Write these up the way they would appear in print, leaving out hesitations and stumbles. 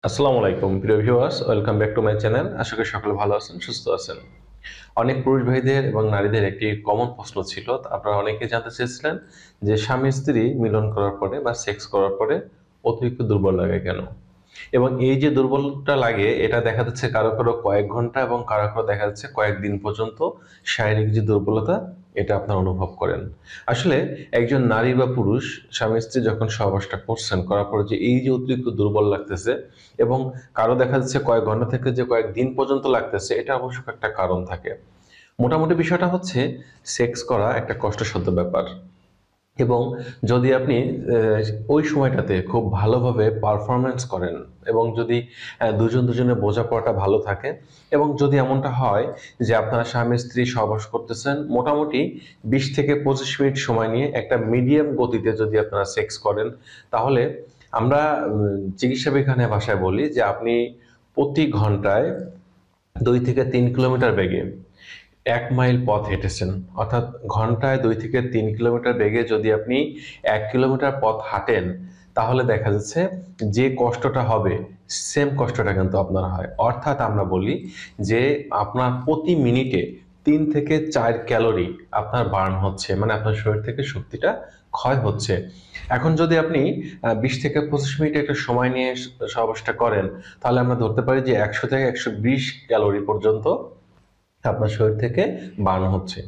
আসসালামু আলাইকুম প্রিয় viewers, welcome back to my channel. আশা করি সকলে ভালো আছেন, সুস্থ আছেন। অনেক পুরুষ ভাইদের এবং নারীদের একটি কমন প্রশ্ন ছিল, আপনারা অনেকেই জানতে চেয়েছিলেন যে স্বামী স্ত্রী মিলন করার পরে বা সেক্স করার পরে অতিরিক্ত দুর্বল লাগে কেন। এবং এই যে দুর্বলতা লাগে এটা দেখা যাচ্ছে কারো কারো কয়েক ঘন্টা এবং কারো কারো দেখা যাচ্ছে কয়েকদিন পর্যন্ত শারীরিক যে দুর্বলতা এটা আপনারা অনুভব করেন। আসলে একজন নারী বা পুরুষ স্বামী স্ত্রী যখন সহবাসটা করছেন, করার পরে যে এই যে অতিরিক্ত দুর্বল লাগতেছে এবং কারো দেখা যাচ্ছে কয়েক ঘন্টা থেকে যে কয়েকদিন পর্যন্ত লাগতেছে, এটা অবশ্য একটা কারণ থাকে। মোটামুটি বিষয়টা হচ্ছে, সেক্স করা একটা কষ্টসাধ্য ব্যাপার এবং যদি আপনি ওই সময়টাতে খুব ভালোভাবে পারফরমেন্স করেন এবং যদি দুজন দুজনের বোঝাপড়াটা ভালো থাকে এবং যদি এমনটা হয় যে আপনারা স্বামী স্ত্রী সহবাস করতেছেন মোটামুটি 20 থেকে 25 মিনিট সময় নিয়ে একটা মিডিয়াম গতিতে যদি আপনারা সেক্স করেন, তাহলে আমরা চিকিৎসা বিজ্ঞানের ভাষায় বলি যে আপনি প্রতি ঘন্টায় 2 থেকে 3 কিলোমিটার বেগে 1 মাইল পথ হেঁটেছেন। অর্থাৎ ঘন্টায় 2 থেকে 3 কিলোমিটার বেগে যদি আপনি 1 কিলোমিটার পথ হাঁটেন, তাহলে দেখা যাচ্ছে যে কষ্টটা হবে সেম কষ্টটা কিন্তু আপনার হয়। অর্থাৎ আমরা বলি যে আপনার প্রতি মিনিটে 3 থেকে 4 ক্যালোরি আপনার বার্ন হচ্ছে, মানে আপনার শরীর থেকে শক্তিটা ক্ষয় হচ্ছে। এখন যদি আপনি 20 থেকে 25 মিনিট একটা সময় নিয়ে সহবাসটা করেন, তাহলে আমরা ধরতে পারি যে 100 থেকে 120 ক্যালোরি পর্যন্ত আপনার শরীর থেকে বার্ন হচ্ছে।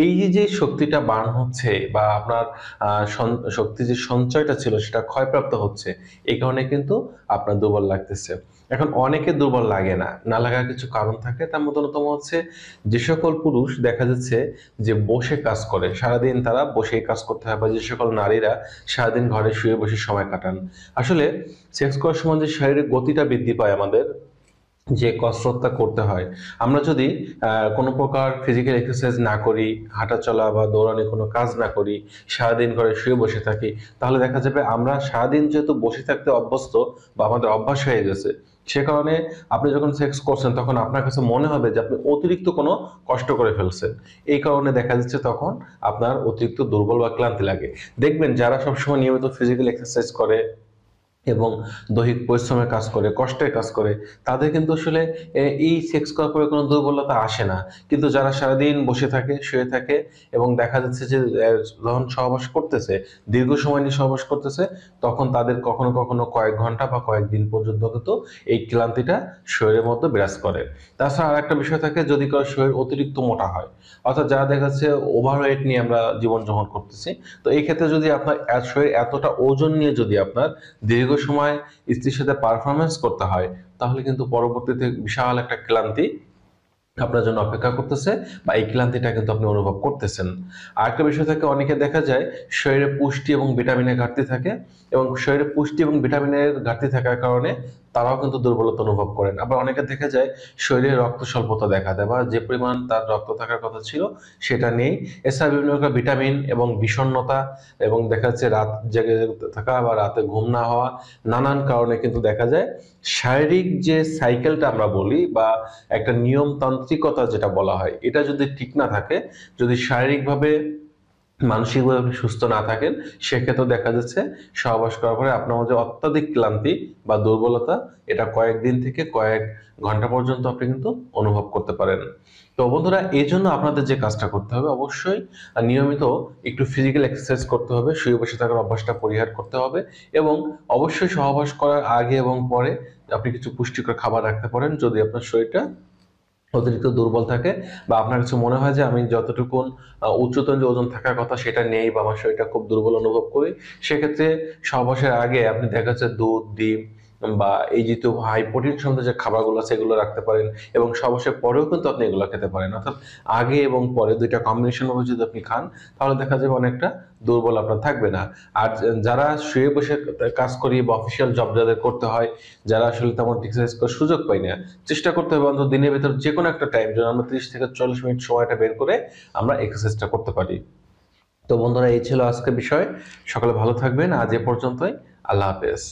এই যে শক্তিটা বার্ন হচ্ছে বা আপনার শক্তি যে সঞ্চয়টা ছিল সেটা ক্ষয়প্রাপ্ত হচ্ছে, এই কারণে কিন্তু আপনার দুর্বল লাগতেছে। এখন অনেকে দুর্বল লাগে না, না লাগার কিছু কারণ থাকে। তার মধ্যে অন্যতম হচ্ছে, যে সকল পুরুষ দেখা যাচ্ছে যে বসে কাজ করে, সারাদিন তারা বসেই কাজ করতে হয়, বা যে সকল নারীরা সারাদিন ঘরে শুয়ে বসে সময় কাটান। আসলে সেক্স করার সময় যে শারীরিক গতিটা বৃদ্ধি পায়, আমাদের যে কসরতটা করতে হয়, আমরা যদি কোনো প্রকার ফিজিক্যাল এক্সারসাইজ না করি, হাঁটা চলা বা দৌড়ানি কোনো কাজ না করি, সারাদিন ঘরে শুয়ে বসে থাকি, তাহলে দেখা যাবে আমরা সারাদিন যেহেতু বসে থাকতে অভ্যস্ত বা আমাদের অভ্যাস হয়ে গেছে, সে কারণে আপনি যখন সেক্স করছেন তখন আপনার কাছে মনে হবে যে আপনি অতিরিক্ত কোনো কষ্ট করে ফেলছেন। এই কারণে দেখা যাচ্ছে তখন আপনার অতিরিক্ত দুর্বল বা ক্লান্তি লাগে। দেখবেন যারা সবসময় নিয়মিত ফিজিক্যাল এক্সারসাইজ করে এবং দৈহিক পরিশ্রমের কাজ করে, কষ্টের কাজ করে, তাদের কিন্তু আসলে এই সেক্স করার পরে কোনো দুর্বলতা আসে না। কিন্তু যারা সারাদিন বসে থাকে, শুয়ে থাকে এবং দেখা যাচ্ছে যে যখন সহবাস করতেছে, দীর্ঘ সময় নিয়ে সহবাস করতেছে, তখন তাদের কখনো কখনো কয়েক ঘন্টা বা কয়েকদিন পর্যন্ত কিন্তু এই ক্লান্তিটা শরীরের মধ্যে বিরাজ করে। তাছাড়া আরেকটা বিষয় থাকে, যদি কারো শরীর অতিরিক্ত মোটা হয়, অর্থাৎ যারা দেখা যাচ্ছে ওভারওয়েট নিয়ে আমরা জীবনযাপন করতেছি, তো এই ক্ষেত্রে যদি আপনার শরীর এতটা ওজন নিয়ে যদি আপনার দীর্ঘ সময় স্ত্রীর সাথে পারফরমেন্স করতে হয়, তাহলে কিন্তু পরবর্তীতে বিশাল একটা ক্লান্তি আপনার জন্য অপেক্ষা করতেছে, বা এই ক্লান্তিটা কিন্তু আপনি অনুভব করতেছেন। আর একটা বিষয় থাকে, অনেকে দেখা যায় শরীরে পুষ্টি এবং ভিটামিনের ঘাটতি থাকে, এবং শরীরে পুষ্টি এবং ভিটামিনের ঘাটতি থাকার কারণে তারাও কিন্তু দুর্বলতা অনুভব করেন। আবার অনেকে দেখা যায় শরীরে রক্ত স্বল্পতা দেখা দেয়, বা যে পরিমাণ তার রক্ত থাকার কথা ছিল সেটা নেই। এছাড়া বিভিন্ন প্রকার ভিটামিন এবং বিষণ্ণতা এবং দেখা যাচ্ছে রাত জেগে থাকা বা রাতে ঘুম না হওয়া, নানান কারণে কিন্তু দেখা যায় শারীরিক যে সাইকেলটা আমরা বলি বা একটা নিয়মতান্ত্রিকতা যেটা বলা হয়, এটা যদি ঠিক না থাকে, যদি শারীরিকভাবে মানসিকভাবে আপনি সুস্থ না থাকেন, সেক্ষেত্রে দেখা যাচ্ছে সহবাস করার পরে আপনার মধ্যে অত্যাধিক ক্লান্তি বা দুর্বলতা এটা কয়েকদিন থেকে কয়েক ঘন্টা পর্যন্ত আপনি কিন্তু অনুভব করতে পারেন। তো বন্ধুরা, এই জন্য আপনাদের যে কাজটা করতে হবে, অবশ্যই নিয়মিত একটু ফিজিক্যাল এক্সারসাইজ করতে হবে, শুয়ে বসে থাকার অভ্যাসটা পরিহার করতে হবে, এবং অবশ্যই সহবাস করার আগে এবং পরে আপনি কিছু পুষ্টিকর খাবার রাখতে পারেন। যদি আপনার শরীরটা অতিরিক্ত দুর্বল থাকে বা আপনার কাছে মনে হয় যে আমি যতটুকুন উচ্চতন যে ওজন থাকার কথা সেটা নেই, বা আমার শরীরটা খুব দুর্বল অনুভব করি, সেক্ষেত্রে সহবাসের আগে আপনি দেখা যাচ্ছে দুধ, ডিম বা এই জাতীয় হাই প্রোটিন সমৃদ্ধ যে খাবারগুলো আছে এগুলো রাখতে পারেন, এবং সহবাসের পরেও কিন্তু আপনি এগুলো খেতে পারেন। অর্থাৎ আগে এবং পরে দুইটা কম্বিনেশন ভাবে যদি আপনি খান, তাহলে দেখা যাবে অনেকটা দুর্বল আপনার থাকবে না। আর যারা শুয়ে বসে কাজ করি বা অফিসিয়াল জব যাদের করতে হয়, যারা আসলে তেমন এক্সারসাইজ করার সুযোগ পাই না, চেষ্টা করতে হবে অন্তত দিনের ভেতর যে কোনো একটা টাইম যেন আমরা 30 থেকে 40 মিনিট সময়টা বের করে আমরা এক্সারসাইজটা করতে পারি। তো বন্ধুরা, এই ছিল আজকের বিষয়। সকলে ভালো থাকবেন। আজ এ পর্যন্তই। আল্লাহ হাফেজ।